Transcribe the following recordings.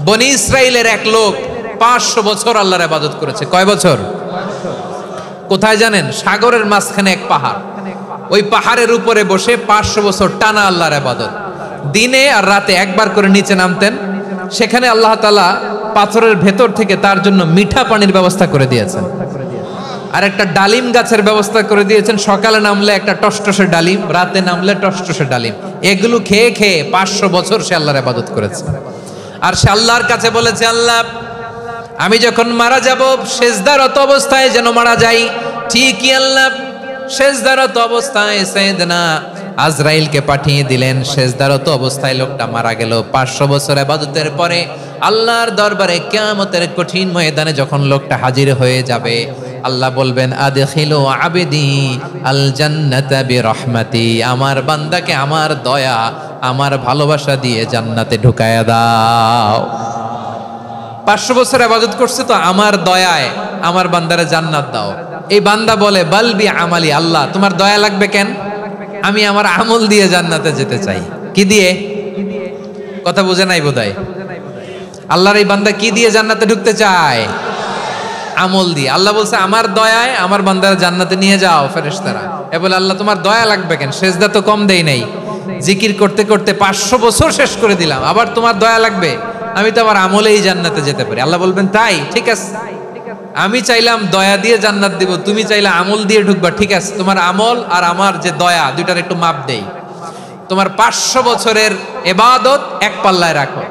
বনি ইসরাইলের এক লোক 500 বছর আল্লাহর ইবাদত করেছে। কয় বছর? কোথায় জানেন? সাগরের মাঝখানে এক পাহাড়, ওই পাহাড়ের উপরে বসে 500 বছর টানা আল্লাহর ইবাদত। দিনে আর রাতে একবার করে নিচে নামতেন। সেখানে আল্লাহ তাআলা পাথরের ভেতর থেকে তার জন্য মিঠা পানির ব্যবস্থা করে দিয়েছেন, আর একটা ডালিম গাছের ব্যবস্থা করে দিয়েছেন। সকালে নামলে একটা টসটসে ডালিম, রাতে নামলে টসটসে ডালিম। এগুলো খেয়ে খেয়ে 500 বছর সে আল্লাহর ইবাদত করেছে। আর সে আল্লাহর কাছে বলেছে, আল্লাহ আমি যখন মারা যাব সেজদারত অবস্থায় যেন মারা যাই। ঠিকই আল্লাহ সেজদারত অবস্থায় সাইয়েদনা আজরাইলকে পাঠিয়ে দিলেন। সেজদারত অবস্থায় লোকটা মারা গেল। 500 বছর ইবাদতের পরে আল্লাহর দরবারে কিয়ামতের কঠিন ময়দানে যখন লোকটা হাজির হয়ে যাবে, আল্লাহ বলবেন, আদখিলু আবদি আল জান্নাতা বিরহমাতি, আমার বান্দাকে আমার দয়া, আমার ভালোবাসা দিয়ে জান্নাতে ঢুকায়া দাও। 500 বছর ইবাদত করছে তো আমার দয়ায় আমার বান্দারে জান্নাত দাও। এই বান্দা বলে, বালবি আমালি, আল্লাহ তোমার দয়া লাগবে কেন? আমি আমার আমল দিয়ে জান্নাতে যেতে চাই। কি দিয়ে? কথা বুঝে নাই বোধহয়। আল্লাহর এই বান্দা কি দিয়ে জান্নাতে ঢুকতে চায়? আমল দিয়ে। আল্লাহ বলছে, আমার দয়ায় আমার বান্দারা জান্নাতে নিয়ে যাও। ফেরেশতারা এ বলে, আল্লাহ তোমার দয়া লাগবে কেন? সেজদা তো কম দেই নাই, জিকির করতে করতে 500 বছর শেষ করে দিলাম, আবার তোমার দয়া লাগবে? আমি তো আমার আমলেই জান্নাতে যেতে পারি। আল্লাহ বলবেন, তাই ঠিক আছে, আমি চাইলাম দয়া দিয়ে জান্নাত দিব, তুমি চাইলে আমল দিয়ে ঢুকবা, ঠিক আছে, তোমার আমল আর আমার যে দয়া দুইটার একটু মাপ দেই। তোমার 500 বছরের ইবাদত এক পাল্লায় রাখো।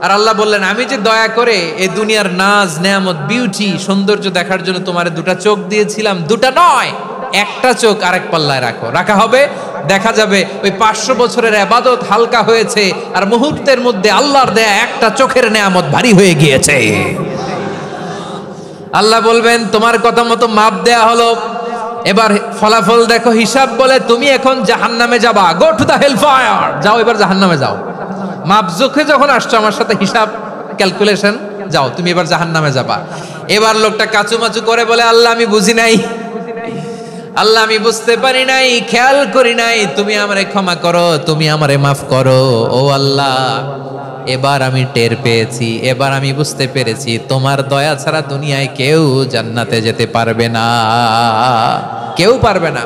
আর আল্লাহ বললেন, আমি যে দয়া করে এই দুনিয়ার নাজ নেয়ামত বিউটি সৌন্দর্য দেখার জন্য তোমারে দুটা চোখ দিয়েছিলাম, দুটা নয় একটা চোখ আরেক পাল্লায় রাখো। রাখা হবে, দেখা যাবে ওই 500 বছরের ইবাদত হালকা হয়েছে, আর মুহূর্তের মধ্যে আল্লাহর দেয়া একটা চোখের নেয়ামত ভারী হয়ে গিয়েছে। আল্লাহ বলবেন, তোমার কথা মতো মাপ দেয়া হলো, এবার ফলাফল দেখো। হিসাব বলে, তুমি এখন জাহান্নামে যাবা, go to the hell fire, যাও এবার জাহান্নামে যাও। মাপ জোখে যখন আসছো আমার সাথে হিসাব ক্যালকুলেশন, যাও তুমি এবার জাহান্নামে যাবা। এবার লোকটা কাচুমাচু করে বলে, আল্লাহ আমি বুঝি নাই, আল্লাহ আমি বুঝতে পারি নাই, খেয়াল করি নাই, তুমি আমারে ক্ষমা করো, তুমি আমারে মাফ করো। ও আল্লাহ, এবার আমি টের পেয়েছি, এবার আমি বুঝতে পেরেছি, তোমার দয়া ছাড়া দুনিয়ায় কেউ জান্নাতে যেতে পারবে না, কেউ পারবে না।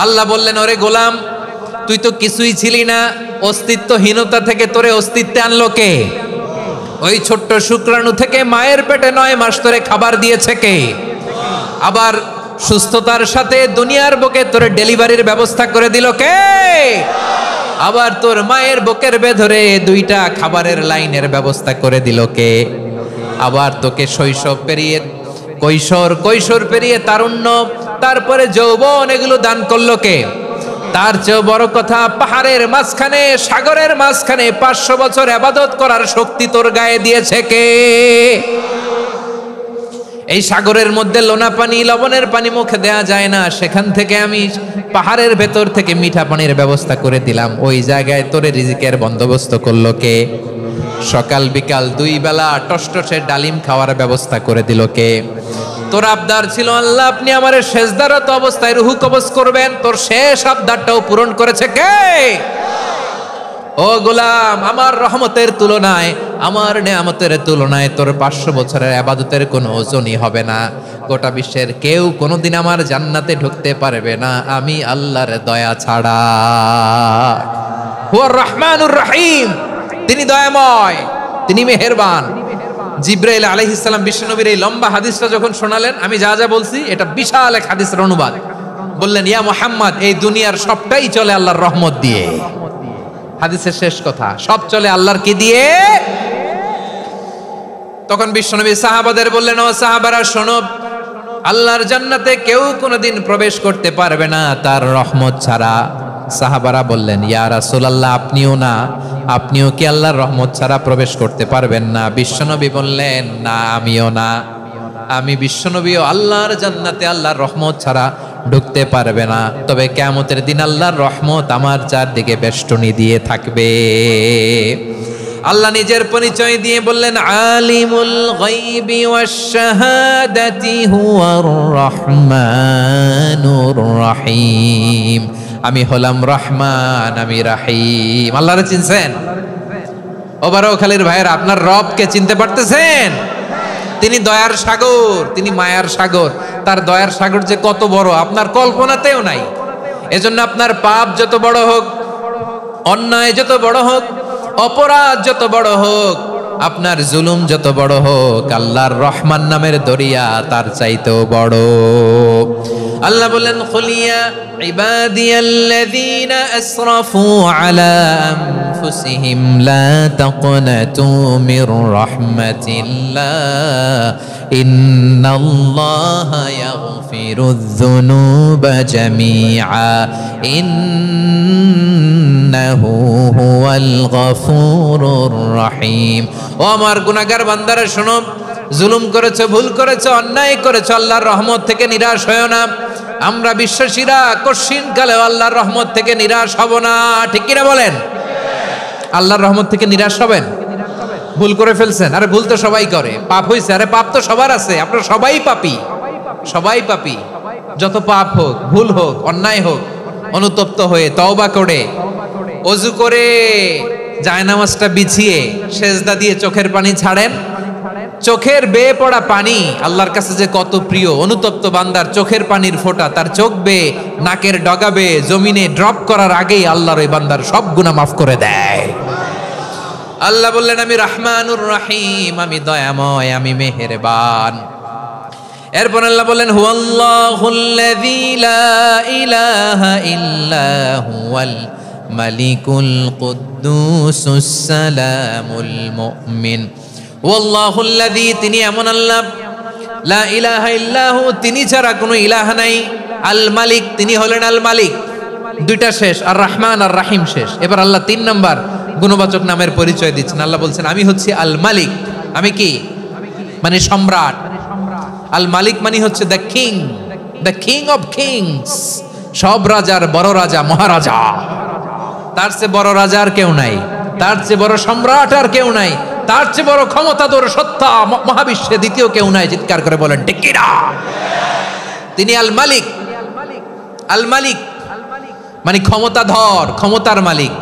আল্লাহ বললেন, ওরে গোলাম, তুই তো কিছুই ছিলি না, অস্তিত্বহীনতা থেকে তোরে অস্তিত্বে আনলো কে? ওই ছোট্ট শুক্রাণু থেকে মায়ের পেটে 9 মাস ধরে খাবার দিয়েছে কে? আবার সুস্থতার সাথে দুনিয়ার বুকে তোরে ডেলিভারির ব্যবস্থা করে দিল কে? আবার তোর মায়ের বুকের ভেতরে 2টা খাবারের লাইনের ব্যবস্থা করে দিল কে? আবার তোকে শৈশব পেরিয়ে কৈশোর পেরিয়ে তারুণ্য, তারপরে যৌবন, এগুলো দান করলো কে? তার চেয়ে বড় কথা, পাহাড়ের মাঝখানে সাগরের মাঝখানে 500 বছর ইবাদত করার শক্তি তোর গায়ে দিয়েছে কে? এই সাগরের মধ্যে লোনা পানি, লবণের পানি মুখে দেয়া যায় না, সেখান থেকে আমি পাহাড়ের ভেতর থেকে মিঠা পানির ব্যবস্থা করে দিলাম। ওই জায়গায় তোরে রিজিকের বন্দোবস্ত করলো কে? সকাল বিকাল 2 বেলা টসটসে ডালিম খাওয়ার ব্যবস্থা করে দিল কে? তোর আবদার ছিল, আল্লাহ আপনি আমারে সেজদারত অবস্থায় রুহু কবজ করবেন, তোর শেষ আবদারটাও পূরণ করেছে কে? ও গোলাম, আমার রহমতের তুলনায়, আমার নেয়ামতের তুলনায় তোর 500 বছরের ইবাদতের কোনো ওজনই হবে না। গোটা বিশ্বের কেউ কোনোদিন আমার জান্নাতে ঢুকতে পারবে না আমি আল্লাহর দয়া ছাড়া। হুয়ার রহমানুর রহিম, তিনি দয়াময়, তিনি মেহেরবান। জিব্রাইল আলাইহিস সালাম বিশ্বনবীর এই লম্বা হাদিসটা যখন শোনালেন, আমি যা যা বলছি এটা বিশাল এক হাদিসের অনুবাদ। বললেন, ইয়া মুহাম্মদ, এই দুনিয়ার সবটাই চলে আল্লাহর রহমত দিয়ে। হাদিসের শেষ কথা, সব চলে আল্লাহর কি দিয়ে? তখন বিশ্বনবী সাহাবাদের বললেন, ও সাহাবারা শোনো, আল্লাহর জান্নাতে কেউ কোনোদিন প্রবেশ করতে পারবে না তার রহমত ছাড়া। সাহাবারা বললেন, ইয়া রাসূলুল্লাহ, আপনিও না, আপনিও কি আল্লাহর রহমত ছাড়া প্রবেশ করতে পারবেন না? বিশ্বনবী বললেন, না আমিও না, আমি বিশ্বনবীও আল্লাহর জান্নাতে আল্লাহর রহমত ছাড়া ঢুকতে পারবে না। তবে কিয়ামতের দিন আল্লাহর রহমত আমার চারদিকে বেষ্টনী দিয়ে থাকবে। আল্লাহ নিজের পরিচয় দিয়ে বললেন, আলিমুল গায়বি ওয়াশ শাহাদাতি হুয়ার রহমানুর রহিম, আমি হলাম রহমান, আমি রাহিম। আল্লাহরে চিনছেন? ও বারোখালীর ভাইয়েরা, আপনার রবকে চিনতে পারতেছেন? তিনি দয়ার সাগর, তিনি মায়ার সাগর। তার দয়ার সাগর যে কত বড় আপনার কল্পনাতেও নাই। এজন্য আপনার পাপ যত বড় হোক, অন্যায় যত বড় হোক, অপরাধ যত বড় হোক, আপনার জুলুম যত বড় হোক, আল্লাহর রহমান নামের দরিয়া তার চাইতেও বড়। আল্লাহ বলেন, খুলিয়া ইবাদিয়াল্লাযীনা আসরাফু আলা আনফুসিহিম লা তাকনাতু মির রাহমাতিল্লাহ ইন্নাল্লাহা ইয়াগফিরুয যুনুবা জামিআ ইন্নাহু হুয়াল গফুরুর রহিম। ও আমার গুনাহগার বান্দারা শোনো, জুলুম করেছো, ভুল করেছো, অন্যায় করেছো, আল্লাহর রহমত থেকে নিরাশ হয়ো না। আমরা বিশ্বাসীরা কঠিন কালেও আল্লাহর রহমত থেকে নিরাশ হব না, ঠিক কিনা বলেন? আল্লাহর রহমত থেকে নিরাশ হবেন? ভুল করে ফেলছেন, আরে ভুল তো সবাই করে। পাপ হয়েছে, আরে পাপ তো সবার আছে, আপনারা সবাই পাপী, সবাই পাপী। যত পাপ হোক, ভুল হোক, অন্যায় হোক, অনুতপ্ত হয়ে তওবা করে, ওযু করে, জায়নামাজটা বিছিয়ে সেজদা দিয়ে চোখের পানি ছাড়েন। চোখের বেয়ে পড়া পানি আল্লাহর কাছে যে কত প্রিয়। অনুতপ্ত বান্দার চোখের পানির ফোঁটা তার চোখ বেয়ে, নাকের ডগা বেয়ে জমিনে ড্রপ করার আগেই আল্লাহর ওই বান্দার সব গুনাহ মাফ করে দেয়। আল্লাহ বললেন, আমি রহমানুর রহিম, আমি দয়াময়, আমি মেহেরবান। এরপর আল্লাহ বললেন, হুয়াল্লাহুল্লাযী লা ইলাহা ইল্লা হুয়াল মালিকুল কুদ্দুসুস সালামুল মুমিন। ওয়াল্লাহুল্লাযী, তিনি এমন আল্লাহ, লা ইলাহা ইল্লাহু, তিনি ছাড়া কোনো ইলাহ নাই। আল মালিক, তিনি হলেন আল মালিক। দুইটা শেষ, আর রহমান আর রাহিম শেষ। এবার আল্লাহ 3 নাম্বার গুণবাচক নামের পরিচয় দিচ্ছেন। আল্লাহ বলছেন, আমি হচ্ছি আল মালিক। আমি কি? মানে সম্রাট। আল মালিক মানে হচ্ছে the king, the king of kings. সব রাজার বড় রাজা, মহারাজা। তার চেয়ে বড় রাজা আর কেউ নাই, তার চেয়ে বড় সম্রাট আর কেউ নাই, তার চেয়ে বড় ক্ষমতাধর সত্তা মহাবিশ্বে দ্বিতীয় কেউ নাই। চিৎকার করে বলেন ঠিক কিনা? তিনি আল মালিক। আল মালিক মানে ক্ষমতাধর, ক্ষমতার মালিক,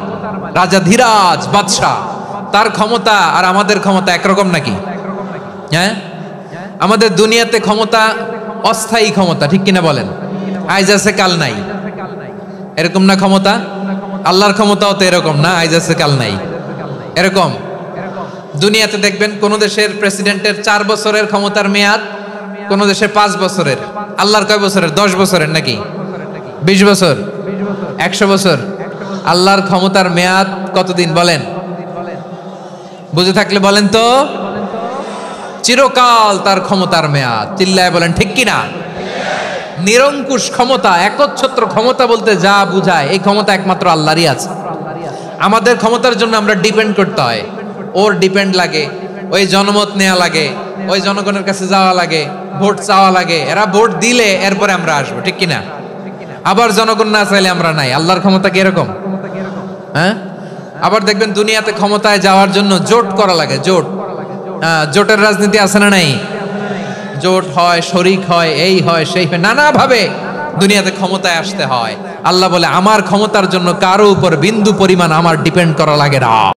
রাজা ধীরাজ বাদশাহ। তার ক্ষমতা আর আমাদের ক্ষমতা একরকম নাকি? হ্যাঁ, আমাদের দুনিয়াতে ক্ষমতা অস্থায়ী ক্ষমতা, ঠিক কিনা বলেন? আইজ আছে কাল নাই, এরকম না ক্ষমতা? আল্লাহর ক্ষমতাও তো এরকম না, আইজ আছে কাল নাই এরকম। দুনিয়াতে দেখবেন কোন দেশের প্রেসিডেন্টের 4 বছরের ক্ষমতার মেয়াদ, কোন দেশের 5 বছরের। আল্লাহর কয় বছরের? 10 বছরের নাকি 20 বছর, 100 বছর। আল্লাহর ক্ষমতার মেয়াদ কতদিন বলেন? বুঝে থাকলে বলেন তো। চিরকাল তার ক্ষমতার মেয়াদ। চিল্লায় বলেন ঠিক কিনা? নিরঙ্কুশ ক্ষমতা, একচ্ছত্র ক্ষমতা বলতে যা বুঝায়, এই ক্ষমতা একমাত্র আল্লাহরই আছে। আমাদের ক্ষমতার জন্য আমরা ডিপেন্ড করতে হয়, ওর ডিপেন্ড লাগে, ওই জনমত নেওয়া লাগে, ওই জনগণের কাছে যাওয়া লাগে, ভোট চাওয়া লাগে। এরা ভোট দিলে এরপরে আমরা আসবো, ঠিক কিনা? আবার জনগণ না চাইলে আমরা নাই। আল্লাহর ক্ষমতা কি এরকম? হ্যাঁ, আবার দেখবেন দুনিয়াতে ক্ষমতায় যাওয়ার জন্য জোট করা লাগে। জোট, জোটের রাজনীতি আছে না নাই? জোট হয়, শরিক হয়, এই হয়, সেই হয়, নানাভাবে দুনিয়াতে ক্ষমতায় আসতে হয়। আল্লাহ বলে, আমার ক্ষমতার জন্য কারো উপর বিন্দু পরিমাণ আমার ডিপেন্ড করা লাগে না।